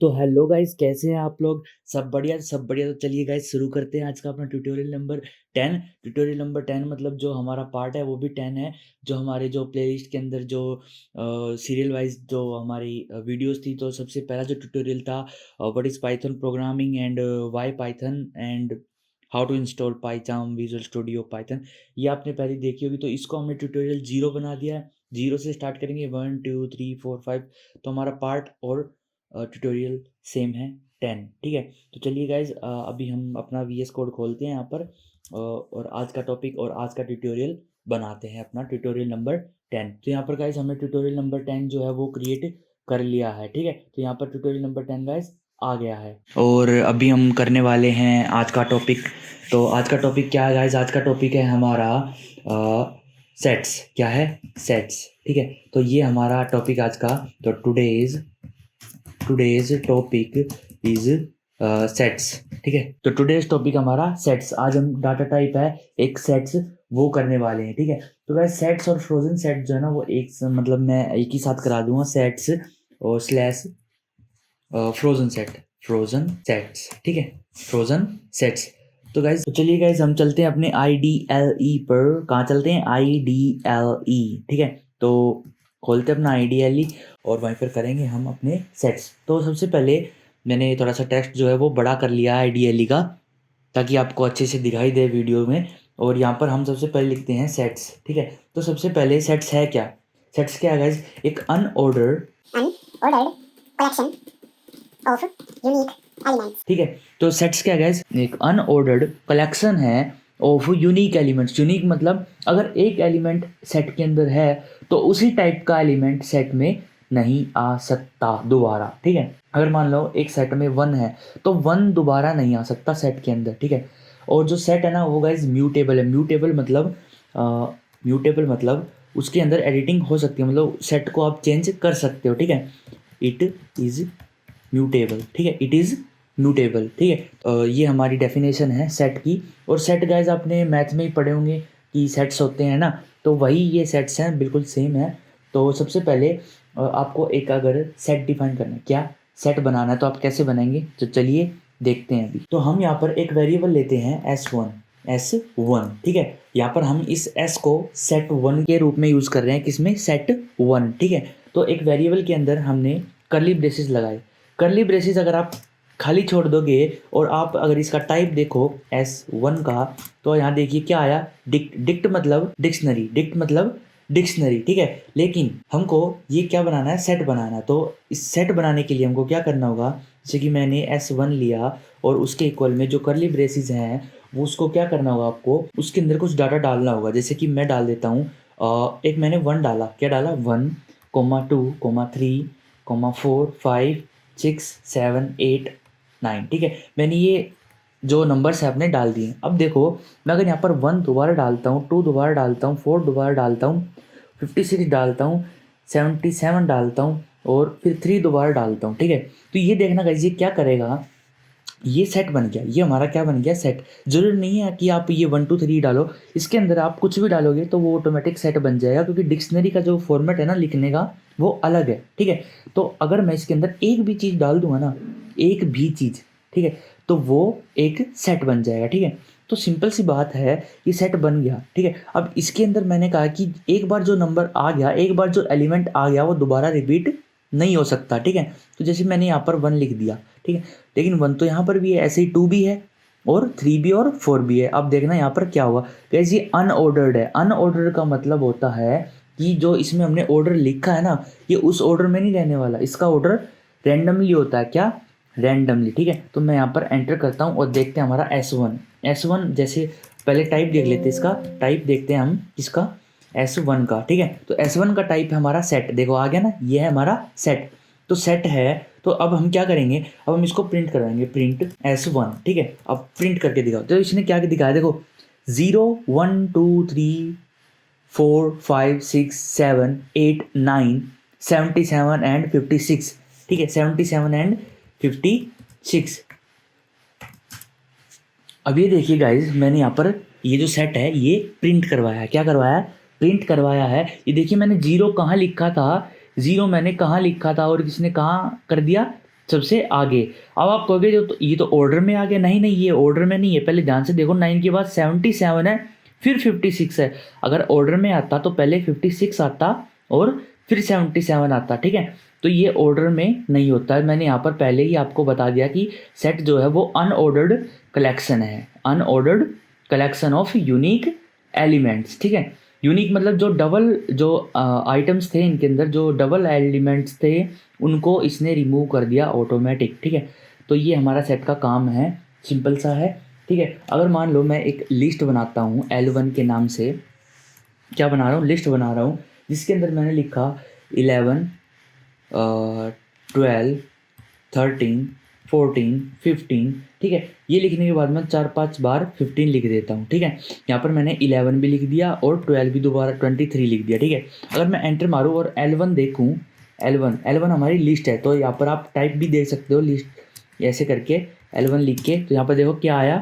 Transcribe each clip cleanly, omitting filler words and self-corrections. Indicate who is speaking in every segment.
Speaker 1: तो hello guys, कैसे हैं आप लोग? सब बढ़िया सब बढ़िया। तो चलिए गाइस, शुरू करते हैं आज का अपना ट्यूटोरियल नंबर 10। ट्यूटोरियल नंबर 10 मतलब जो हमारा पार्ट है वो भी 10 है। जो हमारे जो प्लेलिस्ट के अंदर जो सीरियल वाइज जो हमारी वीडियोस थी, तो सबसे पहला जो ट्यूटोरियल था what is Python programming and why Python and how to install Python Visual Studio Python, ये आपने पहले देखी होगी। तो इसको हमने ट्यूटोरियल 0 बना दिया है। 0 से स्टार्ट करेंगे, 1 2 3 4 5। तो हमारा पार्ट और ट्यूटोरियल सेम है 10। ठीक है। तो चलिए गाइज, अभी हम अपना VS कोड खोलते हैं यहाँ पर और आज का टॉपिक और आज का ट्यूटोरियल बनाते हैं अपना ट्यूटोरियल नंबर 10। तो यहाँ पर गाइज हमने ट्यूटोरियल नंबर 10 जो है वो क्रिएट कर लिया है। ठीक है। तो यहाँ पर ट्यूटोरियल नंबर 10 गाइज आ गया है और अभी हम करने वाले हैं आज का टॉपिक। तो आज का टॉपिक क्या है गाइज? आज का टॉपिक है हमारा सेट्स। क्या है? सेट्स। ठीक है। तो ये हमारा टॉपिक आज का। तो टुडेज टॉपिक इज सेट्स। ठीक है। तो टुडेज टॉपिक हमारा सेट्स। आज हम डाटा टाइप है एक सेट्स वो करने वाले हैं। ठीक है। तो वैसे सेट्स और फ्रोजन सेट जो है ना वो मतलब मैं एक ही साथ करा दूंगा, सेट्स और स्लैश फ्रोजन सेट्स। ठीक है। Frozen sets. तो गाइज, तो चलिए गाइज हम चलते हैं अपने IDLE पर। कहाँ चलते हैं? IDLE। ठीक है। तो खोलते हैं अपना IDLE और वहीं पर करेंगे हम अपने सेट्स। तो सबसे पहले मैंने थोड़ा सा टेक्स्ट जो है वो बड़ा कर लिया है IDLE का, ताकि आपको अच्छे से दिखाई दे वीडियो में। और यहाँ पर हम सबसे पहले लिखते हैं सेट्स। ठीक है। तो सबसे पहले सेट्स है क्या? सेट्स क्या है गाइज? एक unordered collection of unique elements. ठीक है। तो सेट्स क्या गाइस? एक अनऑर्डर्ड कलेक्शन है ऑफ यूनिक एलिमेंट्स। यूनिक मतलब अगर एक एलिमेंट सेट के अंदर है तो उसी टाइप का एलिमेंट सेट में नहीं आ सकता दोबारा। ठीक है। अगर मान लो एक सेट में 1 है तो 1 दोबारा नहीं आ सकता सेट के अंदर। ठीक है। और जो सेट है ना वो गाइस म्यूटेबल है। म्यूटेबल मतलब उसके अंदर एडिटिंग हो सकती है, मतलब सेट को आप चेंज कर सकते हो। ठीक है। It is mutable. ठीक है। It is mutable. ठीक है। ये हमारी डेफिनेशन है सेट की। और सेट गाइज आपने मैथ में ही पढ़े होंगे कि सेट्स होते हैं ना, तो वही ये सेट्स हैं, बिल्कुल सेम है। तो सबसे पहले आपको एक अगर सेट डिफाइन करना है, क्या सेट बनाना है, तो आप कैसे बनाएंगे? तो चलिए देखते हैं अभी। तो हम यहाँ पर एक वेरिएबल लेते हैं S1। ठीक है। यहाँ पर हम इस S को set1 के रूप में यूज़ कर रहे हैं। किसमें? set1। ठीक है। तो एक वेरिएबल के अंदर हमने कर्ली ब्रेसेस लगाए। कर्ली ब्रेसेस अगर आप खाली छोड़ दोगे और आप अगर इसका टाइप देखो S1 का, तो यहाँ देखिए क्या आया, डिक्ट मतलब डिक्शनरी, डिक्शनरी। ठीक है। लेकिन हमको ये क्या बनाना है? सेट बनाना है। तो इस सेट बनाने के लिए हमको क्या करना होगा? जैसे कि मैंने S1 लिया और उसके इक्वल में जो कर्ली ब्रेसेस हैं वो उसको क्या करना होगा? आपको उसके अंदर कुछ डाटा डालना होगा। जैसे कि मैं डाल देता हूँ, एक मैंने 1 डाला। क्या डाला? 1, 2, 3, 4, 5, 6, 7, 8, 9। ठीक है। मैंने ये जो नंबर्स है अपने डाल दिए। अब देखो, मैं अगर यहाँ पर 1 दोबारा डालता हूँ, 2 दोबारा डालता हूँ, 4 दोबारा डालता हूँ, 56 डालता हूँ, 77 डालता हूँ और फिर 3 दोबारा डालता हूँ। ठीक है। तो ये देखना गाइस, ये क्या करेगा? ये सेट बन गया। ये हमारा क्या बन गया? सेट। जरूरी नहीं है कि आप ये 1 2 3 डालो, इसके अंदर आप कुछ भी डालोगे तो वो ऑटोमेटिक सेट बन जाएगा, क्योंकि डिक्शनरी का जो फॉर्मेट है ना लिखने का वो अलग है। ठीक है। तो अगर मैं इसके अंदर एक भी चीज़ डाल दूंगा ना, एक भी चीज़, ठीक है, तो वो एक सेट बन जाएगा। ठीक है। तो सिंपल सी बात है, ये सेट बन गया। ठीक है। अब इसके अंदर मैंने कहा कि एक बार जो नंबर आ गया, एक बार जो एलिमेंट आ गया, वो दोबारा रिपीट नहीं हो सकता। ठीक है। तो जैसे मैंने यहाँ पर 1 लिख दिया, ठीक है, लेकिन 1 तो यहाँ पर भी है, ऐसे ही 2 भी है और 3 भी और 4 भी है। अब देखना यहाँ पर क्या हुआ गाइस, ये अनऑर्डर्ड है। अनऑर्डर्ड का मतलब होता है कि जो इसमें हमने ऑर्डर लिखा है ना, ये उस ऑर्डर में नहीं रहने वाला, इसका ऑर्डर रैंडमली होता है। क्या? रैंडमली। ठीक है। तो मैं यहाँ पर एंटर करता हूँ और देखते हैं हमारा S1 जैसे, पहले टाइप देख लेते हैं, इसका टाइप देखते हैं हम इसका S1 का। ठीक है। तो S1 का टाइप है हमारा सेट। देखो आ गया ना, ये है हमारा सेट। तो सेट है, तो अब हम क्या करेंगे? अब हम इसको प्रिंट कराएंगे, प्रिंट S1। ठीक है। अब प्रिंट करके दिखाओ। तो इसने क्या दिखाया? देखो 0 1 2 3 4 5 6 7 8 9 77 एंड 56। ठीक है। 77 एंड 56। अब ये देखिए गाइज, मैंने यहाँ पर ये जो सेट है ये प्रिंट करवाया है। क्या करवाया है? प्रिंट करवाया है। ये देखिए मैंने 0 कहाँ लिखा था, 0 मैंने कहाँ लिखा था और किसने कहाँ कर दिया? सबसे आगे। अब आप कहोगे जो तो ये तो ऑर्डर में आ गया, नहीं नहीं ये ऑर्डर में नहीं है, पहले ध्यान से देखो 9 के बाद 77 है फिर 56 है। अगर ऑर्डर में आता तो पहले 56 आता और फिर 77 आता, ठीक है। तो ये ऑर्डर में नहीं होता है, मैंने यहाँ पर पहले ही आपको बता दिया कि सेट जो है वो अनऑर्डर्ड कलेक्शन है, unordered collection of unique elements, ठीक है। यूनिक मतलब जो डबल जो आइटम्स थे इनके अंदर, जो डबल एलिमेंट्स थे उनको इसने रिमूव कर दिया ऑटोमेटिक, ठीक है। तो ये हमारा सेट का काम है, सिंपल सा है, ठीक है। अगर मान लो मैं एक लिस्ट बनाता हूँ L1 के नाम से, क्या बना रहा हूँ, लिस्ट बना रहा हूँ, जिसके अंदर मैंने लिखा 11 12 13 14 15, ठीक है। ये लिखने के बाद मैं 4-5 बार 15 लिख देता हूँ, ठीक है। यहाँ पर मैंने 11 भी लिख दिया और 12 भी दोबारा 23 लिख दिया, ठीक है। अगर मैं एंटर मारूँ और L1 देखूँ, L1 हमारी लिस्ट है, तो यहाँ पर आप टाइप भी देख सकते हो लिस्ट ऐसे करके L1 लिख के, तो यहाँ पर देखो क्या आया,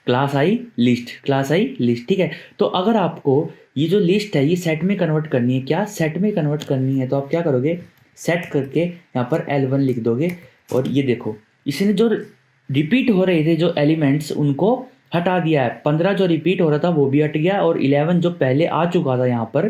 Speaker 1: क्लास आई लिस्ट, ठीक है। तो अगर आपको ये जो लिस्ट है ये सेट में कन्वर्ट करनी है, क्या सेट में कन्वर्ट करनी है, तो आप क्या करोगे, सेट करके यहाँ पर L1 लिख दोगे और ये देखो इसने जो रिपीट हो रहे थे जो एलिमेंट्स उनको हटा दिया है। 15 जो रिपीट हो रहा था वो भी हट गया और 11 जो पहले आ चुका था यहाँ पर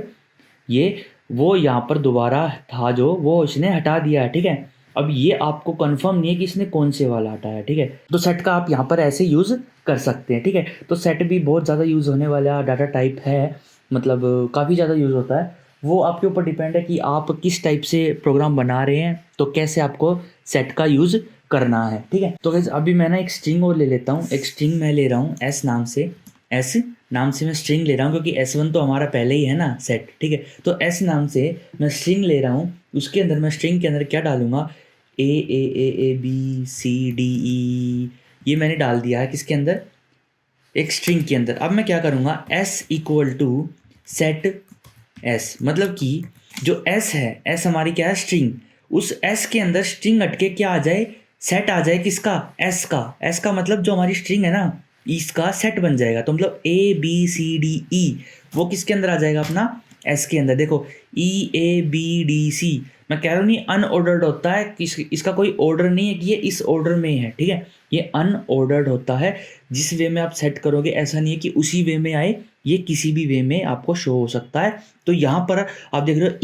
Speaker 1: ये, वो यहाँ पर दोबारा था जो, वो इसने हटा दिया है, ठीक है। अब ये आपको कंफर्म नहीं है कि इसने कौन से वाला हटाया, ठीक है। तो सेट का आप यहाँ पर ऐसे यूज़ कर सकते हैं, ठीक है। तो सेट भी बहुत ज़्यादा यूज़ होने वाला डाटा टाइप है, मतलब काफ़ी ज़्यादा यूज़ होता है। वो आपके ऊपर डिपेंड है कि आप किस टाइप से प्रोग्राम बना रहे हैं, तो कैसे आपको सेट का यूज़ करना है, ठीक है। तो गाइस अभी मैं ना एक स्ट्रिंग और ले लेता हूँ, एक स्ट्रिंग मैं ले रहा हूँ S नाम से मैं स्ट्रिंग ले रहा हूँ, क्योंकि S1 तो हमारा पहले ही है ना सेट, ठीक है। तो S नाम से मैं स्ट्रिंग ले रहा हूँ, उसके अंदर मैं स्ट्रिंग के अंदर क्या डालूंगा, A B C D E, ये मैंने डाल दिया है किसके अंदर, एक स्ट्रिंग के अंदर। अब मैं क्या करूँगा, S equal to set S, मतलब कि जो S है, S हमारी क्या है, स्ट्रिंग, उस S के अंदर स्ट्रिंग अटके क्या आ जाए, सेट आ जाए, किसका, S का मतलब जो हमारी स्ट्रिंग है ना इसका सेट बन जाएगा। तो मतलब ABCDE वो किसके अंदर आ जाएगा, अपना S के अंदर। देखो EABDC, मैं कह रहा हूँ नहीं अनऑर्डर्ड होता है, इसका कोई ऑर्डर नहीं है कि ये इस ऑर्डर में है, ठीक है। ये अनऑर्डर्ड होता है, जिस वे में आप सेट करोगे ऐसा नहीं है कि उसी वे में आए, ये किसी भी वे में आपको शो हो सकता है। तो यहाँ पर आप देख रहे हो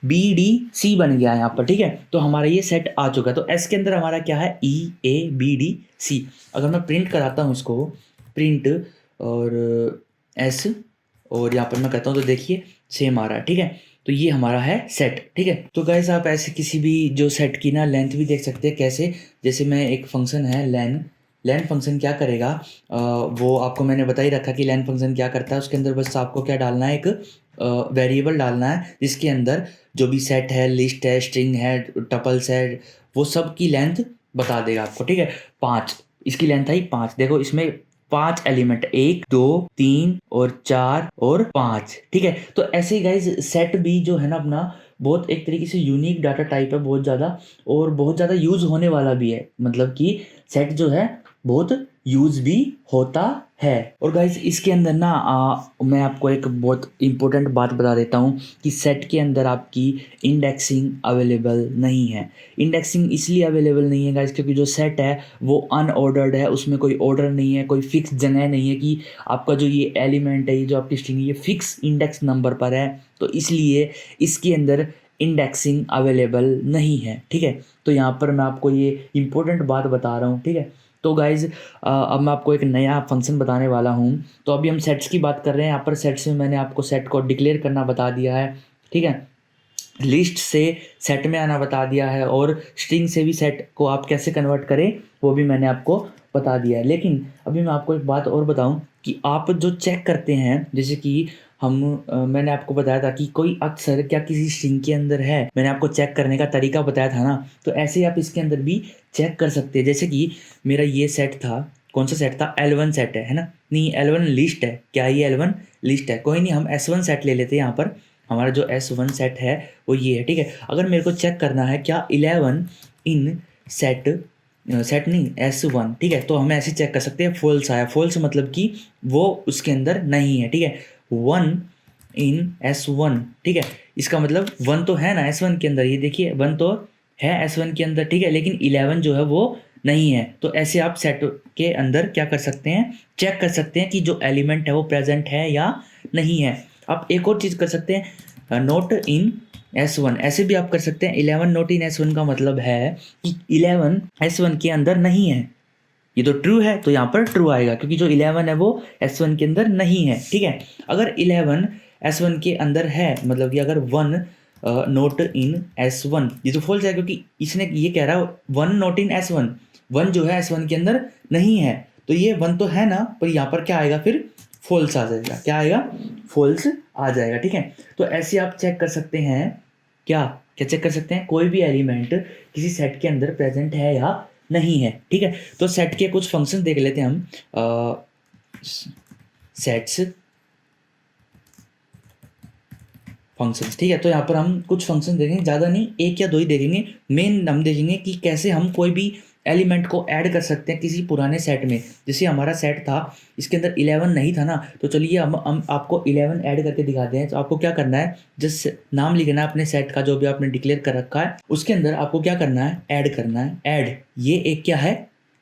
Speaker 1: EABDC बन गया है यहाँ पर, ठीक है। तो हमारा ये सेट आ चुका है। तो S के अंदर हमारा क्या है, EABDC। अगर मैं प्रिंट कराता हूँ इसको, प्रिंट और S, और यहाँ पर मैं कहता हूँ तो देखिए सेम आ रहा है, ठीक है। तो ये हमारा है सेट, ठीक है। तो गाइस आप ऐसे किसी भी जो सेट की ना लेंथ भी देख सकते हैं कैसे, जैसे मैं एक फंक्शन है लेन फंक्शन क्या करेगा, वो आपको मैंने बता ही रखा कि लेन फंक्शन क्या करता है। उसके अंदर बस आपको क्या डालना है, एक वेरिएबल डालना है जिसके अंदर जो भी सेट है, लिस्ट है, स्ट्रिंग है, टपल्स है, वो सब की लेंथ बता देगा आपको, ठीक है। 5 इसकी लेंथ आई 5, देखो इसमें 5 एलिमेंट, 1 2 3 और 4 और 5, ठीक है। तो ऐसे ही गाइज सेट भी जो है ना अपना बहुत एक तरीके से यूनिक डाटा टाइप है, बहुत ज़्यादा, और बहुत ज़्यादा यूज़ होने वाला भी है, मतलब कि सेट जो है बहुत यूज़ भी होता है। और गाइज इसके अंदर ना मैं आपको एक बहुत इंपॉर्टेंट बात बता देता हूँ कि सेट के अंदर आपकी इंडेक्सिंग अवेलेबल नहीं है। इंडेक्सिंग इसलिए अवेलेबल नहीं है गाइज क्योंकि जो सेट है वो अनऑर्डर्ड है, उसमें कोई ऑर्डर नहीं है, कोई फिक्स जगह नहीं है कि आपका जो ये एलिमेंट है, ये जो आपकी स्ट्रिंग है, ये फिक्स इंडेक्स नंबर पर है, तो इसलिए इसके अंदर इंडेक्सिंग अवेलेबल नहीं है, ठीक है। तो यहाँ पर मैं आपको ये इंपॉर्टेंट बात बता रहा हूँ, ठीक है। तो गाइज़ अब मैं आपको एक नया फंक्शन बताने वाला हूँ। तो अभी हम सेट्स की बात कर रहे हैं, यहाँ पर सेट्स में मैंने आपको सेट को डिक्लेयर करना बता दिया है, ठीक है। लिस्ट से सेट में आना बता दिया है, और स्ट्रिंग से भी सेट को आप कैसे कन्वर्ट करें वो भी मैंने आपको बता दिया है। लेकिन अभी मैं आपको एक बात और बताऊं कि आप जो चेक करते हैं, जैसे कि मैंने आपको बताया था कि कोई अक्षर क्या किसी स्ट्रिंग के अंदर है, मैंने आपको चेक करने का तरीका बताया था ना, तो ऐसे ही आप इसके अंदर भी चेक कर सकते हैं। जैसे कि मेरा ये सेट था, कौन सा सेट था, L1 सेट है ना, नहीं L1 लिस्ट है, क्या ये L1 लिस्ट है, कोई नहीं, हम S1 सेट ले लेते हैं। यहाँ पर हमारा जो S1 सेट है वो ये है, ठीक है। अगर मेरे को चेक करना है क्या 11 इन सेट नहीं S1, ठीक है, तो हम ऐसे चेक कर सकते हैं, फॉल्स आया, फॉल्स मतलब कि वो उसके अंदर नहीं है, ठीक है। 1 इन S1, ठीक है, इसका मतलब 1 तो है ना S1 के अंदर, ये देखिए 1 तो है S1 के अंदर, ठीक है, लेकिन 11 जो है वो नहीं है। तो ऐसे आप सेट के अंदर क्या कर सकते हैं, चेक कर सकते हैं कि जो एलिमेंट है वो प्रेजेंट है या नहीं है। आप एक और चीज़ कर सकते हैं, नोट इन S1, ऐसे भी आप कर सकते हैं। 11 नोट इन S1 का मतलब है कि 11 S1 के अंदर नहीं है। ये तो ट्रू है तो यहाँ पर ट्रू आएगा, क्योंकि जो 11 है वो S1 के अंदर नहीं है, ठीक है। अगर 11 S1 के अंदर है, मतलब कि अगर 1 नोट इन S1, ये तो फॉल्स है, क्योंकि इसने ये कह रहा है 1 नोट इन S1, 1 जो है S1 के अंदर नहीं है। तो ये 1 तो है ना, पर यहाँ पर क्या आएगा फिर, फॉल्स आ जाएगा। क्या आएगा, फॉल्स आ जाएगा, ठीक है। तो ऐसे आप चेक कर सकते हैं, क्या क्या चेक कर सकते हैं, कोई भी एलिमेंट किसी सेट के अंदर प्रेजेंट है या नहीं है, ठीक है। तो सेट के कुछ फंक्शन देख लेते हैं हम। सेट्स फंक्शंस, ठीक है। तो यहाँ पर हम कुछ फंक्शन देखेंगे, ज़्यादा नहीं, एक या दो ही देखेंगे। मेन हम देखेंगे कि कैसे हम कोई भी एलिमेंट को ऐड कर सकते हैं किसी पुराने सेट में। जैसे हमारा सेट था, इसके अंदर 11 नहीं था ना, तो चलिए हम आपको 11 ऐड करके दिखाते हैं। तो आपको क्या करना है, जस्ट नाम लिखना है अपने सेट का जो भी आपने डिक्लेयर कर रखा है, उसके अंदर आपको क्या करना है, ऐड करना है। ऐड, ये एक क्या है,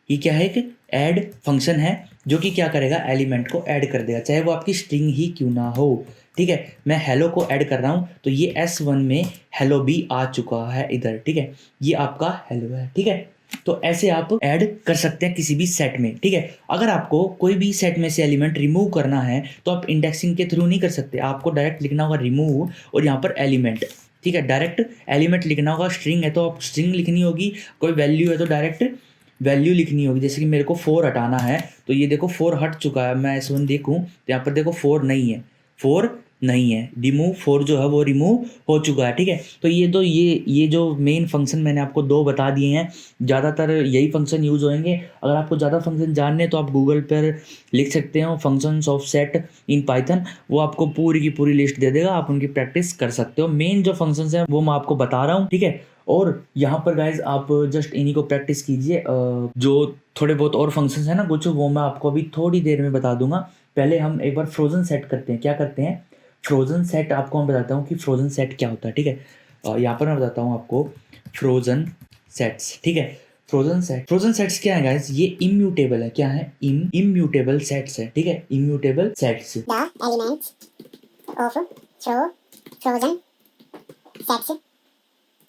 Speaker 1: ये क्या है, एक ऐड फंक्शन है जो कि क्या करेगा, एलिमेंट को ऐड कर देगा, चाहे वो आपकी स्ट्रिंग ही क्यों ना हो, ठीक है। मैं हेलो को ऐड कर रहा हूँ, तो ये S1 में हेलो भी आ चुका है इधर, ठीक है, ये आपका हेलो है, ठीक है। तो ऐसे आप ऐड कर सकते हैं किसी भी सेट में, ठीक है। अगर आपको कोई भी सेट में से एलिमेंट रिमूव करना है तो आप इंडेक्सिंग के थ्रू नहीं कर सकते, आपको डायरेक्ट लिखना होगा रिमूव और यहाँ पर एलिमेंट, ठीक है, डायरेक्ट एलिमेंट लिखना होगा। स्ट्रिंग है तो आप स्ट्रिंग लिखनी होगी, कोई वैल्यू है तो डायरेक्ट वैल्यू लिखनी होगी। जैसे कि मेरे को 4 हटाना है, तो ये देखो 4 हट चुका है, मैं S1 देखूँ तो यहाँ पर देखो 4 नहीं है, 4 नहीं है, रिमूव 4 जो है वो रिमूव हो चुका है, ठीक है। तो ये जो मेन फंक्शन मैंने आपको 2 बता दिए हैं, ज़्यादातर यही फंक्शन यूज़ होंगे। अगर आपको ज़्यादा फंक्शन जानने हैं तो आप गूगल पर लिख सकते हो functions of set in Python, वो आपको पूरी की पूरी लिस्ट दे देगा, आप उनकी प्रैक्टिस कर सकते हो। मेन जो फंक्शंस हैं वो मैं आपको बता रहा हूँ, ठीक है। और यहाँ पर गाइज आप जस्ट इन्हीं को प्रैक्टिस कीजिए। जो थोड़े बहुत और फंक्शंस हैं ना कुछ, वो मैं आपको अभी थोड़ी देर में बता दूंगा। पहले हम एक बार फ्रोजन सेट करते हैं। क्या करते हैं, फ्रोजन सेट आपको मैं बताता हूँ कि फ्रोजन सेट क्या होता है, ठीक है। यहाँ पर मैं बताता हूँ आपको फ्रोजन सेट्स, ठीक है। फ्रोजन सेट्स क्या है गाइज, ये इम्यूटेबल है। क्या है, इम्यूटेबल सेट्स है, ठीक है, immutable sets.
Speaker 2: The elements of frozen sets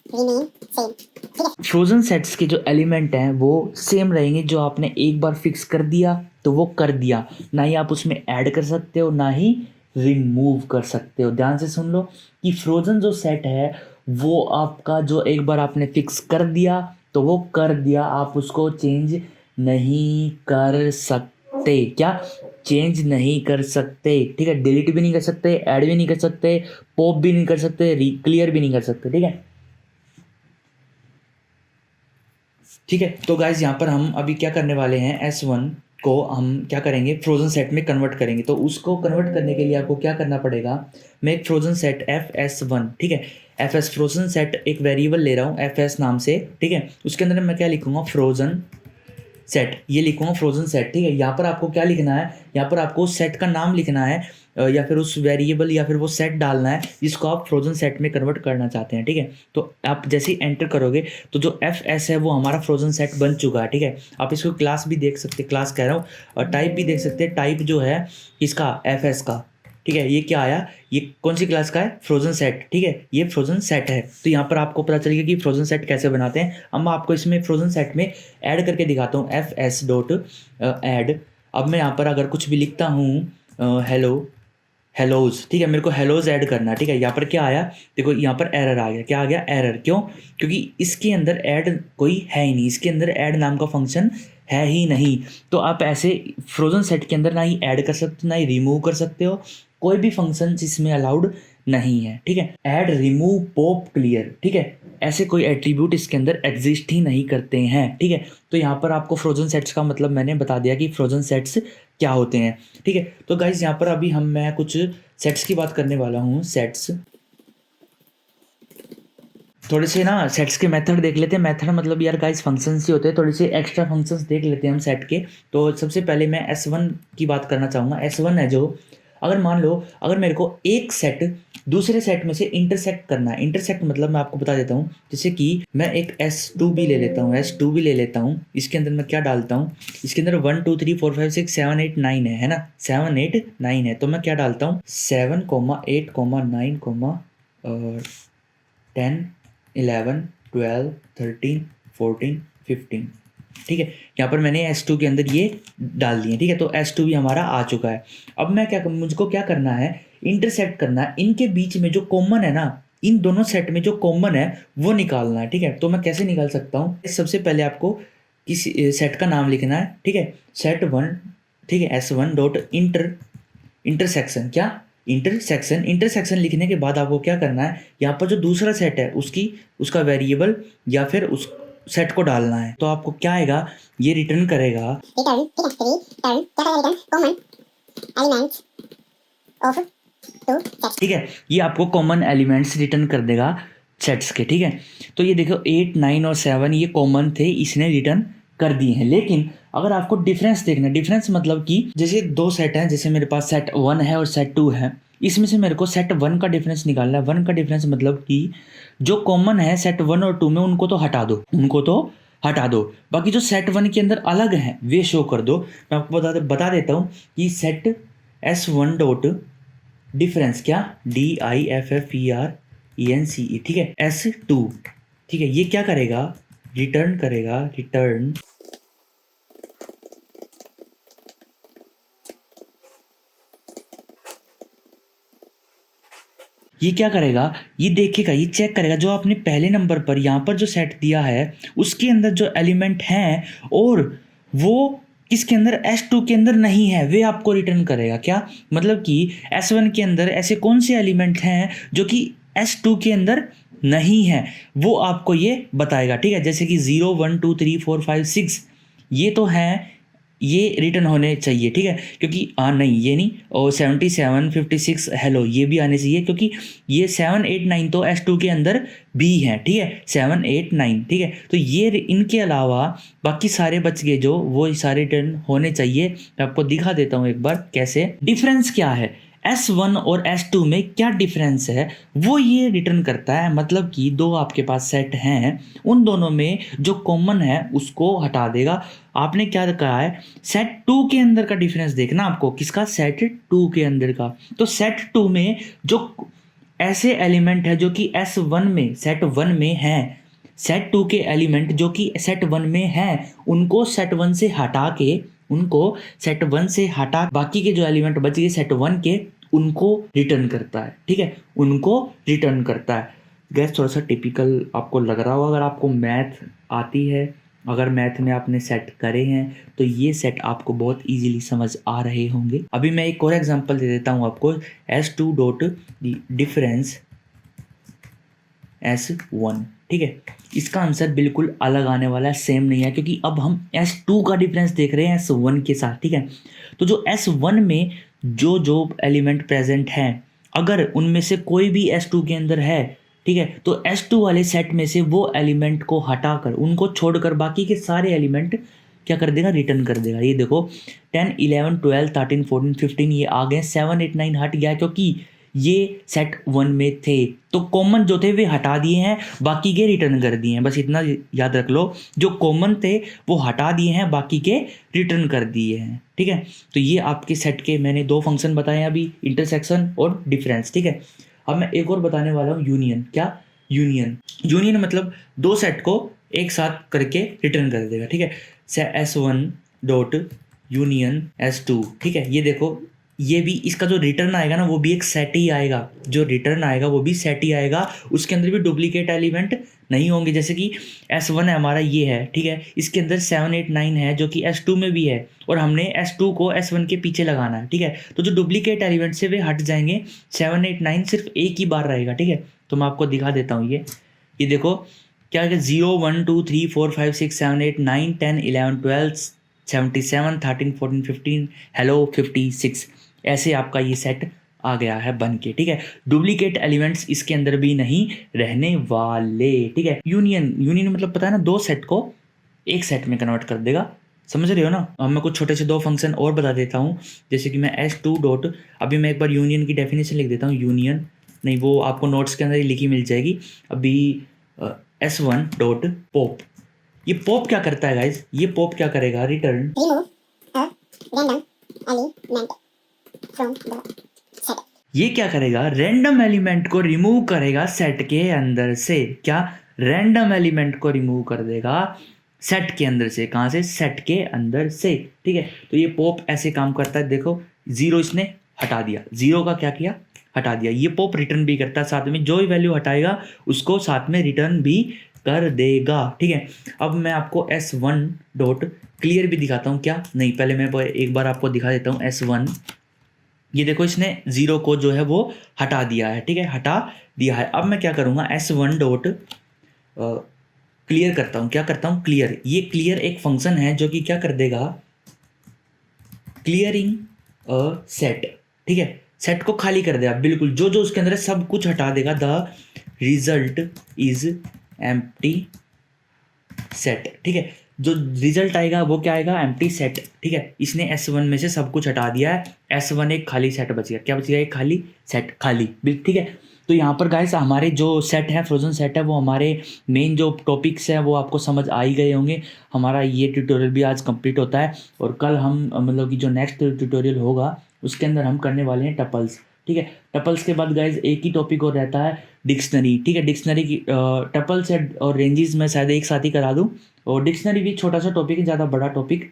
Speaker 2: remain same. ठीक है,
Speaker 1: फ्रोजन सेट्स के जो एलिमेंट हैं वो सेम रहेंगे, जो आपने एक बार फिक्स कर दिया तो वो कर दिया, ना ही आप उसमें ऐड कर सकते हो ना ही रिमूव कर सकते हो। ध्यान से सुन लो कि फ्रोजन जो सेट है वो आपका जो एक बार आपने फिक्स कर दिया तो वो कर दिया, आप उसको चेंज नहीं कर सकते। क्या, चेंज नहीं कर सकते, ठीक है। डिलीट भी नहीं कर सकते, ऐड भी नहीं कर सकते, पॉप भी नहीं कर सकते, क्लियर भी नहीं कर सकते, ठीक है, ठीक है। तो गाइज यहाँ पर हम अभी क्या करने वाले हैं, S1 को हम क्या करेंगे, फ्रोजन सेट में कन्वर्ट करेंगे। तो उसको कन्वर्ट करने के लिए आपको क्या करना पड़ेगा, मैं एक फ्रोजन सेट FS1, ठीक है, FS फ्रोजन सेट एक वेरिएबल ले रहा हूँ FS नाम से, ठीक है। उसके अंदर मैं क्या लिखूंगा, फ्रोजन सेट, ये लिखूंगा फ्रोजन सेट, ठीक है। यहाँ पर आपको क्या लिखना है, यहाँ पर आपको सेट का नाम लिखना है, या फिर उस वेरिएबल या फिर वो सेट डालना है जिसको आप फ्रोजन सेट में कन्वर्ट करना चाहते हैं, ठीक है। तो आप जैसे ही एंटर करोगे तो जो FS है वो हमारा फ्रोजन सेट बन चुका है, ठीक है। आप इसको क्लास भी देख सकते, क्लास कह रहा हूँ, और टाइप भी देख सकते हैं, टाइप जो है इसका FS का, ठीक है। ये क्या आया, ये कौन सी क्लास का है, फ्रोजन सेट, ठीक है, ये फ्रोजन सेट है। तो यहाँ पर आपको पता चलेगा कि फ्रोजन सेट कैसे बनाते हैं। अब मैं आपको इसमें फ्रोजन सेट में ऐड करके दिखाता हूँ, FS डॉट ऐड। अब मैं यहाँ पर अगर कुछ भी लिखता हूँ हेलोज, ठीक है, मेरे को हेलोज ऐड करना है, ठीक है। यहाँ पर क्या आया, देखो यहाँ पर एरर आ गया। क्या आ गया, एरर, क्यों, क्योंकि इसके अंदर ऐड कोई है ही नहीं, इसके अंदर ऐड नाम का फंक्शन है ही नहीं। तो आप ऐसे फ्रोजन सेट के अंदर ना ही ऐड कर सकते हो ना ही रिमूव कर सकते हो, कोई भी फंक्शन इसमें अलाउड नहीं है, ठीक है। ऐड, रिमूव, पॉप, क्लियर, ठीक है, ऐसे कोई एट्रीब्यूट इसके अंदर एग्जिस्ट ही नहीं करते हैं, ठीक है। तो यहाँ पर आपको फ्रोजन सेट्स का मतलब मैंने बता दिया कि फ्रोजन सेट्स क्या होते हैं, ठीक है। तो गाइज यहाँ पर अभी मैं कुछ सेट्स की बात करने वाला हूँ। सेट्स, थोड़े से ना सेट्स के मेथड देख लेते हैं। मेथड मतलब यार गाइस फंक्शंस ही होते हैं, थोड़े से एक्स्ट्रा फंक्शंस देख लेते हैं हम सेट के। तो सबसे पहले मैं S1 की बात करना चाहूँगा। S1 है जो अगर मान लो अगर मेरे को एक सेट दूसरे सेट में से इंटरसेक्ट करना है, इंटरसेक्ट मतलब मैं आपको बता देता हूँ, जैसे कि मैं एक S2 भी ले लेता हूँ, S2 भी ले लेता हूँ, इसके अंदर मैं क्या डालता हूँ, इसके अंदर 1 2 3 4 5 6 7 8 9 है ना, 7 8 9 है, तो मैं क्या डालता हूँ 7 8 9 10 11 12 13 14 15, ठीक है। यहाँ पर मैंने S2 के अंदर ये डाल दिए, ठीक है, तो S2 भी हमारा आ चुका है। अब मुझको क्या करना है, इंटरसेक्ट करना है, इनके बीच में जो कॉमन है ना, इन दोनों सेट में जो कॉमन है वो निकालना है, ठीक है। तो मैं कैसे निकाल सकता हूँ, सबसे पहले आपको किसी सेट का नाम लिखना है, ठीक है, set1, ठीक है, S1 डॉट इंटरसेक्शन, क्या इंटरसेक्शन लिखने के बाद आपको क्या करना है, यहाँ पर जो दूसरा सेट है उसका वेरिएबल या फिर उस सेट को डालना है। तो आपको क्या आएगा, ये रिटर्न करेगा ठीक है, ये आपको कॉमन एलिमेंट्स रिटर्न कर देगा सेट्स के, ठीक है। तो ये देखो 8 9 और 7 ये कॉमन थे, इसने रिटर्न कर दिए हैं। लेकिन अगर आपको डिफरेंस देखना, डिफरेंस मतलब कि जैसे दो सेट हैं, जैसे मेरे पास सेट 1 है और सेट 2 है, इसमें से मेरे को सेट 1 का डिफरेंस निकालना है। 1 का डिफरेंस मतलब कि जो कॉमन है सेट 1 और 2 में उनको तो हटा दो, बाकी जो सेट 1 के अंदर अलग हैं वे शो कर दो। मैं आपको बता देता हूँ कि सेट S1 डॉट डिफरेंस, क्या DIFFERENCE, ठीक है, S2, ठीक है, ये क्या करेगा, रिटर्न ये क्या करेगा, ये देखेगा, ये चेक करेगा जो आपने पहले नंबर पर यहाँ पर जो सेट दिया है उसके अंदर जो एलिमेंट हैं और वो किसके अंदर, S2 के अंदर नहीं है, वे आपको रिटर्न करेगा। क्या मतलब कि S1 के अंदर ऐसे कौन से एलिमेंट हैं जो कि S2 के अंदर नहीं है, वो आपको ये बताएगा, ठीक है। जैसे कि 0 1 2 3 4 5 6 ये तो हैं, ये रिटर्न होने चाहिए, ठीक है, क्योंकि नहीं ये नहीं, और 77 56 हेलो ये भी आने चाहिए, क्योंकि ये 7 8 9 तो S2 के अंदर भी हैं, ठीक है, 7 8 9, ठीक है। तो ये इनके अलावा बाकी सारे बच गए जो, वो सारे रिटर्न होने चाहिए। मैं आपको दिखा देता हूँ एक बार कैसे। डिफरेंस क्या है, S1 और S2 में क्या डिफरेंस है वो ये रिटर्न करता है। मतलब कि दो आपके पास सेट हैं, उन दोनों में जो कॉमन है उसको हटा देगा। आपने क्या कहा है, सेट 2 के अंदर का डिफरेंस देखना आपको, किसका, सेट 2 के अंदर का। तो सेट 2 में जो ऐसे एलिमेंट है जो कि S1 में सेट 1 में है, सेट 2 के एलिमेंट जो कि सेट 1 में है उनको सेट 1 से हटा बाकी के जो एलिमेंट बच गए सेट 1 के उनको रिटर्न करता है, ठीक है, उनको रिटर्न करता है। गैस थोड़ा सा टिपिकल आपको लग रहा होगा, अगर आपको मैथ आती है, अगर मैथ में आपने सेट करे हैं तो ये सेट आपको बहुत इजीली समझ आ रहे होंगे। अभी मैं एक और एग्जांपल दे देता हूँ आपको, S2 डॉट डिफरेंस S1, ठीक है। इसका आंसर बिल्कुल अलग आने वाला है, सेम नहीं है, क्योंकि अब हम S2 का डिफरेंस देख रहे हैं S1 के साथ, ठीक है। तो जो S1 में जो एलिमेंट प्रेजेंट हैं, अगर उनमें से कोई भी S2 के अंदर है, ठीक है, तो S2 वाले सेट में से वो एलिमेंट को हटाकर, उनको छोड़कर बाकी के सारे एलिमेंट क्या कर देगा, रिटर्न कर देगा। ये देखो 10 11 12 13 14 15 ये आ गए, 7 8 9 हट गया क्योंकि ये सेट 1 में थे, तो कॉमन जो थे वे हटा दिए हैं, बाकी के रिटर्न कर दिए हैं। बस इतना याद रख लो, जो कॉमन थे वो हटा दिए हैं, बाकी के रिटर्न कर दिए हैं, ठीक है। तो ये आपके सेट के मैंने दो फंक्शन बताए अभी, इंटरसेक्शन और डिफरेंस, ठीक है। अब मैं एक और बताने वाला हूँ, यूनियन। क्या, यूनियन मतलब दो सेट को एक साथ करके रिटर्न कर देगा, ठीक है। S1 डॉट यूनियन S2, ठीक है। ये देखो, ये भी इसका जो रिटर्न आएगा ना वो भी एक सेट ही आएगा, जो रिटर्न आएगा वो भी सेट ही आएगा, उसके अंदर भी डुप्लीकेट एलिमेंट नहीं होंगे। जैसे कि S1 है हमारा, ये है, ठीक है, इसके अंदर 7 8 9 है जो कि S2 में भी है, और हमने S2 को S1 के पीछे लगाना है, ठीक है। तो जो डुप्लीकेट एलिमेंट से वे हट जाएंगे, 7 8 9 सिर्फ एक ही बार रहेगा, ठीक है। तो मैं आपको दिखा देता हूँ, ये देखो क्या है, 0 1 2 3 4 5 6 7 8 9 10 11 12 77 13 14 15 हेलो 56, ऐसे आपका ये सेट आ गया है बन के, ठीक है। डुप्लीकेट एलिमेंट्स इसके अंदर भी नहीं रहने वाले, ठीक है। यूनियन मतलब पता है ना, दो सेट को एक सेट में कन्वर्ट कर देगा, समझ रहे हो ना। अब मैं कुछ छोटे से 2 फंक्शन और बता देता हूँ, जैसे कि मैं S2 डॉट, अभी मैं एक बार यूनियन की डेफिनेशन लिख देता हूँ, यूनियन नहीं, वो आपको नोट्स के अंदर ही लिखी मिल जाएगी। अभी S1 डॉट पॉप, ये पॉप क्या करता है गाइज, ये पॉप क्या करेगा, return
Speaker 2: remove a random element from the set.
Speaker 1: ये क्या करेगा, रैंडम एलिमेंट को रिमूव करेगा सेट के अंदर से। क्या, रैंडम एलिमेंट को रिमूव कर देगा सेट के अंदर से। कहाँ से, सेट के अंदर से, ठीक है। तो ये पॉप ऐसे काम करता है, देखो 0 इसने हटा दिया, 0 का क्या किया, हटा दिया। ये पॉप रिटर्न भी करता है, साथ में जो भी वैल्यू हटाएगा उसको साथ में रिटर्न भी कर देगा, ठीक है। अब मैं आपको S1 डॉट क्लियर भी दिखाता हूँ, क्या नहीं, पहले मैं एक बार आपको दिखा देता हूँ S1। ये देखो इसने 0 को जो है वो हटा दिया है, ठीक है, हटा दिया है। अब मैं क्या करूँगा, S1 डॉट क्लियर करता हूँ, क्या करता हूँ, क्लियर। ये क्लियर एक फंक्शन है जो कि क्या कर देगा, क्लियरिंग अ सेट, ठीक है, सेट को खाली कर देगा बिल्कुल, जो जो उसके अंदर है सब कुछ हटा देगा। The result is empty set, ठीक है, जो रिजल्ट आएगा वो क्या आएगा, एम्प्टी सेट, ठीक है। इसने S1 में से सब कुछ हटा दिया है, S1 एक खाली सेट बच गया, क्या बच गया, एक खाली सेट, खाली, ठीक है। तो यहाँ पर गाइस हमारे जो सेट है, फ्रोजन सेट है, वो हमारे मेन जो टॉपिक्स हैं वो आपको समझ आ ही गए होंगे। हमारा ये ट्यूटोरियल भी आज कंप्लीट होता है, और कल हम मतलब कि जो नेक्स्ट ट्यूटोरियल होगा उसके अंदर हम करने वाले हैं टपल्स, ठीक है। टपल्स के बाद गाइज एक ही टॉपिक और रहता है, डिक्शनरी, ठीक है। डिक्शनरी की टपल्स और रेंजेस में शायद एक साथ ही करा दूँ, और डिक्शनरी भी छोटा सा टॉपिक है, ज़्यादा बड़ा टॉपिक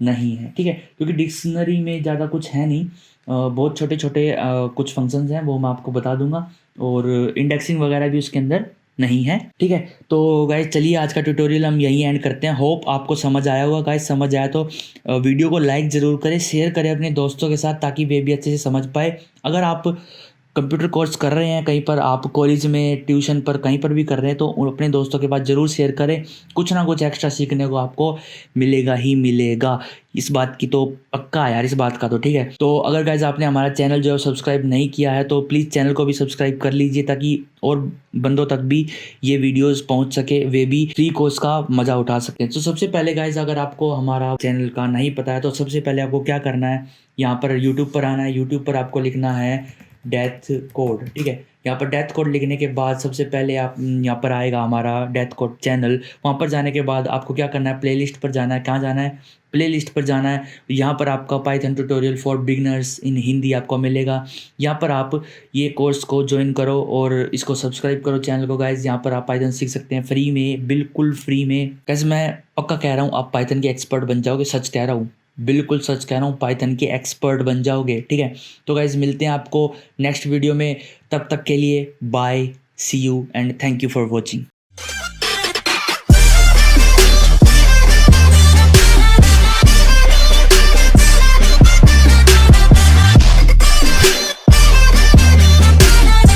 Speaker 1: नहीं है, ठीक है, क्योंकि डिक्शनरी में ज़्यादा कुछ है नहीं, बहुत छोटे छोटे कुछ फंक्शंस हैं, वो मैं आपको बता दूंगा, और इंडेक्सिंग वगैरह भी उसके अंदर नहीं है, ठीक है। तो गाइज चलिए आज का ट्यूटोरियल हम यहीं एंड करते हैं। होप आपको समझ आया होगा गाइज, समझ आया तो वीडियो को लाइक ज़रूर करें, शेयर करें अपने दोस्तों के साथ, ताकि वे भी अच्छे से समझ पाए। अगर आप कंप्यूटर कोर्स कर रहे हैं कहीं पर, आप कॉलेज में, ट्यूशन पर, कहीं पर भी कर रहे हैं, तो अपने दोस्तों के पास ज़रूर शेयर करें। कुछ ना कुछ एक्स्ट्रा सीखने को आपको मिलेगा ही मिलेगा, इस बात की तो पक्का है यार, इस बात का तो, ठीक है। तो अगर गाइज आपने हमारा चैनल जो है सब्सक्राइब नहीं किया है तो प्लीज़ चैनल को भी सब्सक्राइब कर लीजिए, ताकि और बंदों तक भी ये वीडियोस पहुंच सके, वे भी फ्री कोर्स का मज़ा उठा सकते हैं। तो सबसे पहले गाइज अगर आपको हमारा चैनल का नहीं पता है तो सबसे पहले आपको क्या करना है, यहाँ पर यूट्यूब पर आना है, यूट्यूब पर आपको लिखना है डेथ कोड, ठीक है। यहाँ पर डेथ कोड लिखने के बाद सबसे पहले आप यहाँ पर आएगा हमारा डेथ कोड चैनल, वहाँ पर जाने के बाद आपको क्या करना है, प्लेलिस्ट पर जाना है। कहाँ जाना है, प्लेलिस्ट पर जाना है। यहाँ पर आपका पाइथन ट्यूटोरियल फॉर बिगिनर्स इन हिंदी आपको मिलेगा। यहाँ पर आप ये कोर्स को ज्वाइन करो और इसको सब्सक्राइब करो चैनल को गाइज। यहाँ पर आप पाइथन सीख सकते हैं फ्री में, बिल्कुल फ्री में। कैसे, मैं पक्का कह रहा हूँ आप पाइथन के एक्सपर्ट बन जाओगे, सच कह रहा हूँ, बिल्कुल सच कह रहा हूँ, पाइथन के एक्सपर्ट बन जाओगे, ठीक है। तो गाइज मिलते हैं आपको नेक्स्ट वीडियो में, तब तक के लिए bye, see you and thank you for watching.